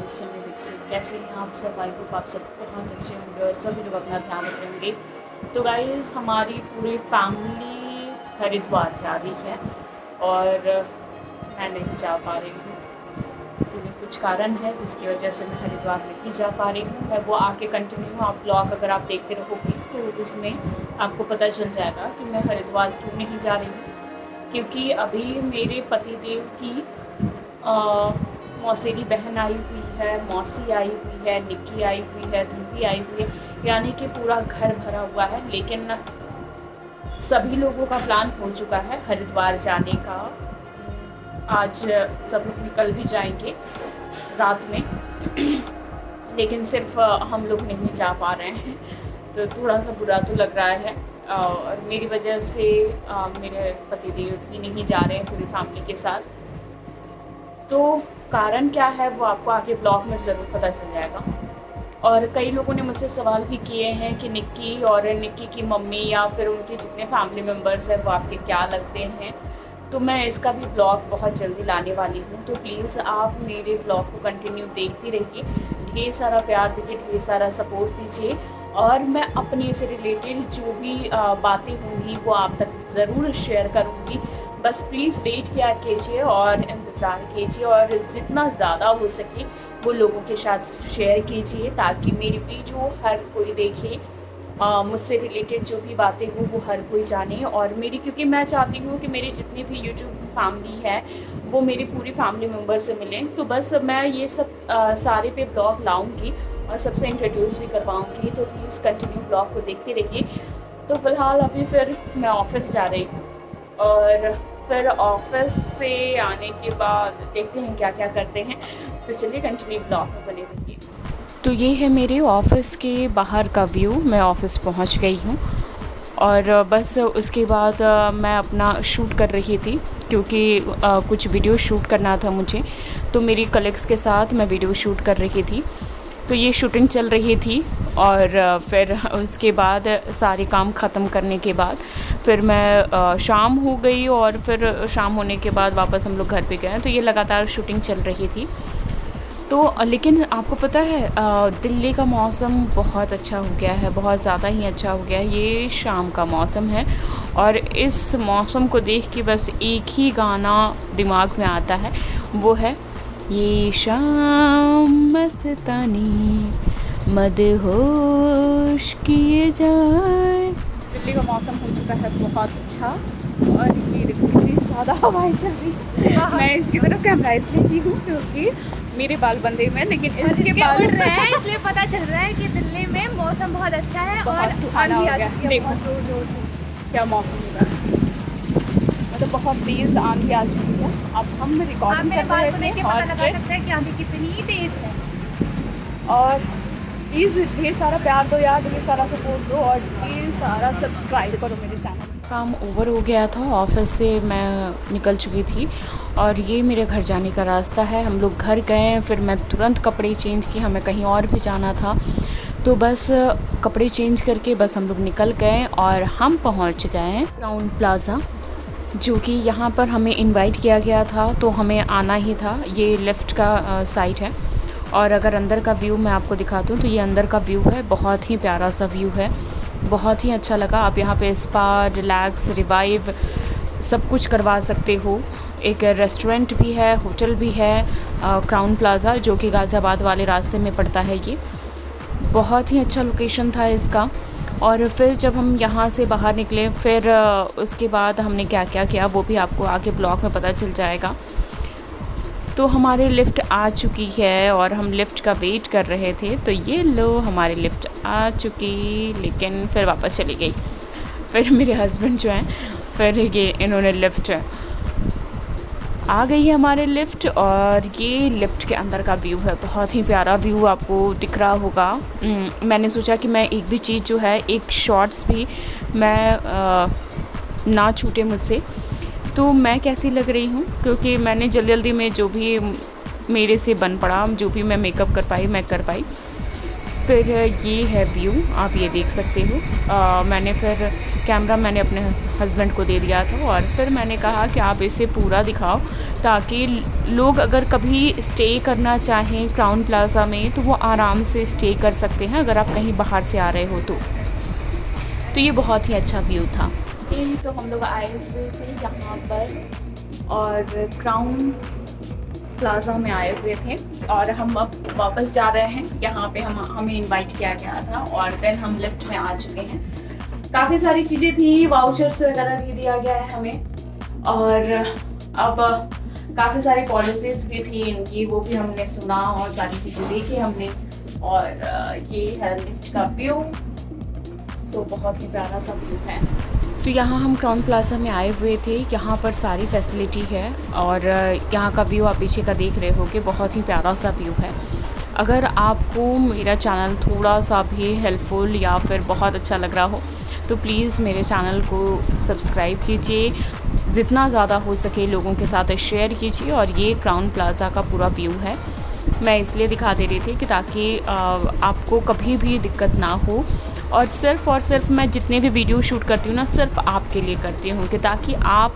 से मैं दीक्षित। कैसे हैं आप सब? आई होप आप सब बहुत अच्छे होंगे और सभी लोग अपना ध्यान रख रहे होंगे। तो गाइज़, हमारी पूरी फैमिली हरिद्वार जा रही है और मैं नहीं जा पा रही हूँ क्योंकि कुछ कारण है जिसकी वजह से मैं हरिद्वार नहीं जा पा रही हूँ। मैं वो आके कंटिन्यू आप ब्लॉग अगर आप देखते रहोगे तो उसमें आपको पता चल जाएगा कि मैं हरिद्वार क्यों नहीं जा रही हूँ। क्योंकि अभी मेरे पतिदेव की मौसेरी बहन आई हुई है, मौसी आई हुई है, निक्की आई हुई है, धनवी आई हुई है, यानी कि पूरा घर भरा हुआ है। लेकिन सभी लोगों का प्लान हो चुका है हरिद्वार जाने का। आज सब लोग निकल भी जाएंगे रात में लेकिन सिर्फ हम लोग नहीं जा पा रहे हैं, तो थोड़ा सा बुरा तो लग रहा है। और मेरी वजह से मेरे पतिदेव भी नहीं जा रहे हैं पूरी फैमिली के साथ। तो कारण क्या है वो आपको आगे ब्लॉग में ज़रूर पता चल जाएगा। और कई लोगों ने मुझसे सवाल भी किए हैं कि निक्की और निक्की की मम्मी या फिर उनके जितने फैमिली मेम्बर्स हैं वो आपके क्या लगते हैं। तो मैं इसका भी ब्लॉग बहुत जल्दी लाने वाली हूँ, तो प्लीज़ आप मेरे ब्लॉग को कंटिन्यू देखते रहिए। ढेर सारा प्यार दीजिए, ढेर सारा सपोर्ट दीजिए और मैं अपने से रिलेटेड जो भी बातें होंगी वो आप तक ज़रूर शेयर करूँगी। बस प्लीज़ वेट किया कीजिए और इंतज़ार कीजिए और जितना ज़्यादा हो सके वो लोगों के साथ शेयर कीजिए ताकि मेरी वीडियो हर कोई देखे, मुझसे रिलेटेड जो भी बातें हो वो हर कोई जाने। और मेरी, क्योंकि मैं चाहती हूँ कि मेरी जितनी भी यूट्यूब फैमिली है वो मेरी पूरी फैमिली मेम्बर से मिलें। तो बस मैं ये सब सारे पे ब्लॉग लाऊँगी और सबसे इंट्रोड्यूस भी करवाऊँगी। तो प्लीज़ कंटिन्यू ब्लॉग को देखते रहिए। तो फ़िलहाल अभी फिर मैं ऑफ़िस जा रही हूँ और फिर ऑफ़िस से आने के बाद देखते हैं क्या क्या करते हैं। तो चलिए कंटिन्यू ब्लॉग में बने रहिए। तो ये है मेरे ऑफ़िस के बाहर का व्यू। मैं ऑफ़िस पहुंच गई हूँ और बस उसके बाद मैं अपना शूट कर रही थी क्योंकि कुछ वीडियो शूट करना था मुझे। तो मेरी कलीग्स के साथ मैं वीडियो शूट कर रही थी, तो ये शूटिंग चल रही थी। और फिर उसके बाद सारे काम ख़त्म करने के बाद फिर मैं शाम हो गई और फिर शाम होने के बाद वापस हम लोग घर पे गए। तो ये लगातार शूटिंग चल रही थी। तो लेकिन आपको पता है दिल्ली का मौसम बहुत अच्छा हो गया है, बहुत ज़्यादा ही अच्छा हो गया है। ये शाम का मौसम है और इस मौसम को देख के बस एक ही गाना दिमाग में आता है, वो है ये शाम मस्तानी मदहोश किए जाए। दिल्ली का मौसम हो चुका है बहुत अच्छा और ये देखो कितनी ज़्यादा हवाएं चल रही है। मैं इसकी तरफ कैमरा इसलिए की हूँ क्योंकि मेरे बाल बंधे हुए हैं, लेकिन इसके बाल उड़ रहे हैं इसलिए पता चल रहा है कि दिल्ली में मौसम बहुत अच्छा है और सुहाना हो गया। देखो क्या मौसम हो रहा है, मतलब बहुत तेज़ आंधी आ चुकी है। अब हम रिकॉर्डिंग कर रहे थे और लगा सकते हैं कि आंधी कितनी तेज़ है। और प्लीज़ ढेर सारा प्यार दो यार, ढेर सारा सपोर्ट दो और ढेर सारा सब्सक्राइब करो मेरे चैनल। काम ओवर हो गया था, ऑफिस से मैं निकल चुकी थी और ये मेरे घर जाने का रास्ता है। हम लोग घर गए, फिर मैं तुरंत कपड़े चेंज किए, हमें कहीं और भी जाना था। तो बस कपड़े चेंज करके बस हम लोग निकल गए और हम पहुंच गए क्राउन प्लाज़ा, जो कि यहाँ पर हमें इनवाइट किया गया था तो हमें आना ही था। ये लेफ़्ट का साइड है और अगर अंदर का व्यू मैं आपको दिखाती हूँ तो ये अंदर का व्यू है, बहुत ही प्यारा सा व्यू है, बहुत ही अच्छा लगा। आप यहाँ पे स्पा, रिलैक्स, रिवाइव सब कुछ करवा सकते हो। एक रेस्टोरेंट भी है, होटल भी है, क्राउन प्लाज़ा, जो कि गाज़ियाबाद वाले रास्ते में पड़ता है। ये बहुत ही अच्छा लोकेशन था इसका। और फिर जब हम यहाँ से बाहर निकले फिर उसके बाद हमने क्या क्या किया वो भी आपको आगे ब्लॉग में पता चल जाएगा। तो हमारे लिफ़्ट आ चुकी है और हम लिफ़्ट का वेट कर रहे थे। तो ये लो हमारी लिफ़्ट आ चुकी, लेकिन फिर वापस चली गई। फिर मेरे हस्बैंड जो हैं फिर ये इन्होंने लिफ़्ट आ गई है हमारे लिफ़्ट और ये लिफ़्ट के अंदर का व्यू है, बहुत ही प्यारा व्यू आपको दिख रहा होगा। मैंने सोचा कि मैं एक भी चीज़ जो है, एक शॉट्स भी मैं ना छूटे मुझसे। तो मैं कैसी लग रही हूँ, क्योंकि मैंने जल्दी जल्दी में जो भी मेरे से बन पड़ा, जो भी मैं मेकअप कर पाई मैं कर पाई। फिर ये है व्यू, आप ये देख सकते हो। मैंने फिर कैमरा मैंने अपने हस्बैंड को दे दिया था और फिर मैंने कहा कि आप इसे पूरा दिखाओ ताकि लोग अगर कभी स्टे करना चाहें क्राउन प्लाज़ा में तो वो आराम से स्टे कर सकते हैं अगर आप कहीं बाहर से आ रहे हो तो ये बहुत ही अच्छा व्यू था। तो हम लोग आए हुए थे यहाँ पर और क्राउन प्लाज़ा में आए हुए थे और हम अब वापस जा रहे हैं। यहाँ पे हमें इनवाइट किया गया था और देन हम लिफ्ट में आ चुके हैं। काफ़ी सारी चीज़ें थी, वाउचर्स वगैरह भी दिया गया है हमें और अब काफ़ी सारी पॉलिसीज़ भी थी इनकी, वो भी हमने सुना और सारी चीज़ें देखी हमने। और ये है लिफ्ट का व्यू, सो बहुत ही प्यारा सा व्यू है। तो यहाँ हम क्राउन प्लाज़ा में आए हुए थे, यहाँ पर सारी फैसिलिटी है और यहाँ का व्यू आप पीछे का देख रहे हो कि बहुत ही प्यारा सा व्यू है। अगर आपको मेरा चैनल थोड़ा सा भी हेल्पफुल या फिर बहुत अच्छा लग रहा हो तो प्लीज़ मेरे चैनल को सब्सक्राइब कीजिए, जितना ज़्यादा हो सके लोगों के साथ शेयर कीजिए। और ये क्राउन प्लाज़ा का पूरा व्यू है, मैं इसलिए दिखा दे रही थी कि ताकि आपको कभी भी दिक्कत ना हो। और सिर्फ़ मैं जितने भी वीडियो शूट करती हूँ ना सिर्फ आपके लिए करती हूँ कि ताकि आप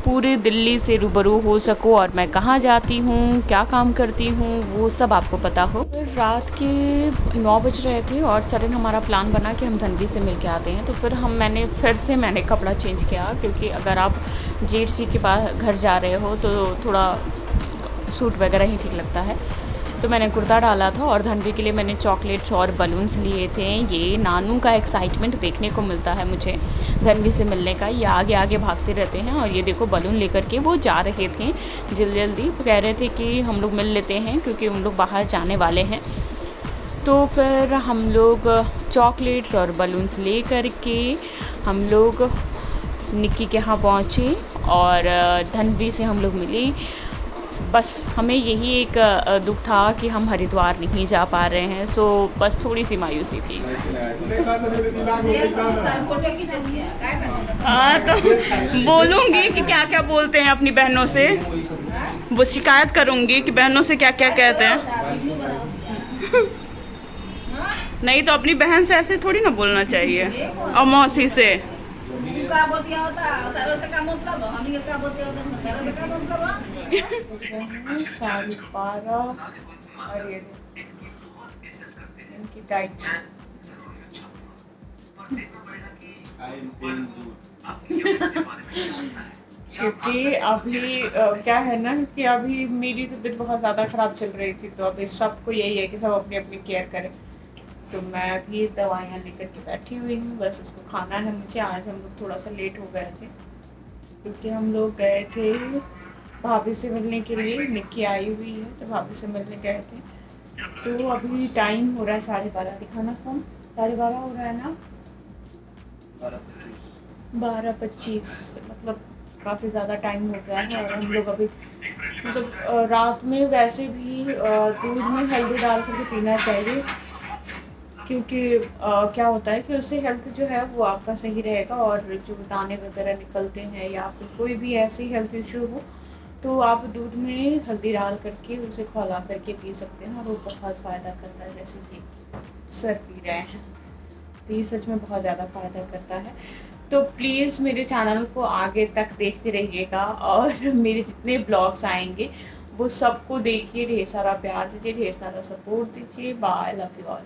पूरे दिल्ली से रूबरू हो सको और मैं कहाँ जाती हूँ, क्या काम करती हूँ, वो सब आपको पता हो। रात के 9 बज रहे थे और सडन हमारा प्लान बना कि हम धनवी से मिल के आते हैं। तो फिर मैंने कपड़ा चेंज किया क्योंकि अगर आप जेठ जी के पास घर जा रहे हो तो थोड़ा सूट वगैरह ही ठीक लगता है। तो मैंने कुर्ता डाला था और धनवी के लिए मैंने चॉकलेट्स और बलून्स लिए थे। ये नानू का एक्साइटमेंट देखने को मिलता है मुझे धनवी से मिलने का, ये आगे आगे भागते रहते हैं। और ये देखो बलून लेकर के वो जा रहे थे जल्दी कह रहे थे कि हम लोग मिल लेते हैं क्योंकि हम लोग बाहर जाने वाले हैं। तो फिर हम लोग चॉकलेट्स और बलून्स ले कर के हम लोग निक्की के यहाँ पहुँचे और धनवी से हम लोग मिले। बस हमें यही एक दुख था कि हम हरिद्वार नहीं जा पा रहे हैं, सो बस थोड़ी सी मायूसी थी। हाँ तो बोलूँगी कि क्या क्या बोलते हैं अपनी बहनों से, वो शिकायत करूँगी कि बहनों से क्या क्या कहते हैं। नहीं तो अपनी बहन से ऐसे थोड़ी ना बोलना चाहिए और मौसी से। साढ़े 12 और ये इनकी डाइट क्योंकि अभी क्या है ना कि अभी मेरी तबीयत बहुत ज़्यादा ख़राब चल रही थी, तो अभी सबको यही है कि सब अपनी अपनी केयर करें। तो मैं भी दवाइयाँ लेकर के बैठी हुई हूँ, बस उसको खाना है मुझे। आज हम लोग थोड़ा सा लेट हो गए थे क्योंकि हम लोग गए थे भाभी से मिलने के लिए। निक्की आई हुई है तो भाभी से मिलने गए थे। तो अभी टाइम हो रहा है 12:30, दिखाना फ़ोन, 12:30 हो रहा है ना, 12:25, मतलब काफ़ी ज़्यादा टाइम हो गया है। और हम लोग अभी मतलब रात में वैसे भी दूध में हल्दी डाल करके पीना चाहिए क्योंकि क्या होता है कि उससे हेल्थ जो है वो आपका सही रहेगा। और जो दाने वगैरह निकलते हैं या फिर कोई भी ऐसी हेल्थ इशू हो तो आप दूध में हल्दी डाल करके उसे खौला करके पी सकते हैं और वो बहुत फ़ायदा करता है। जैसे कि सर पी रहे हैं तो ये सच में बहुत ज़्यादा फ़ायदा करता है। तो प्लीज़ मेरे चैनल को आगे तक देखते रहिएगा और मेरे जितने ब्लॉग्स आएंगे वो सबको देखिए, ढेर सारा प्यार दीजिए, ढेर सारा सपोर्ट दीजिए। Bye, love you all.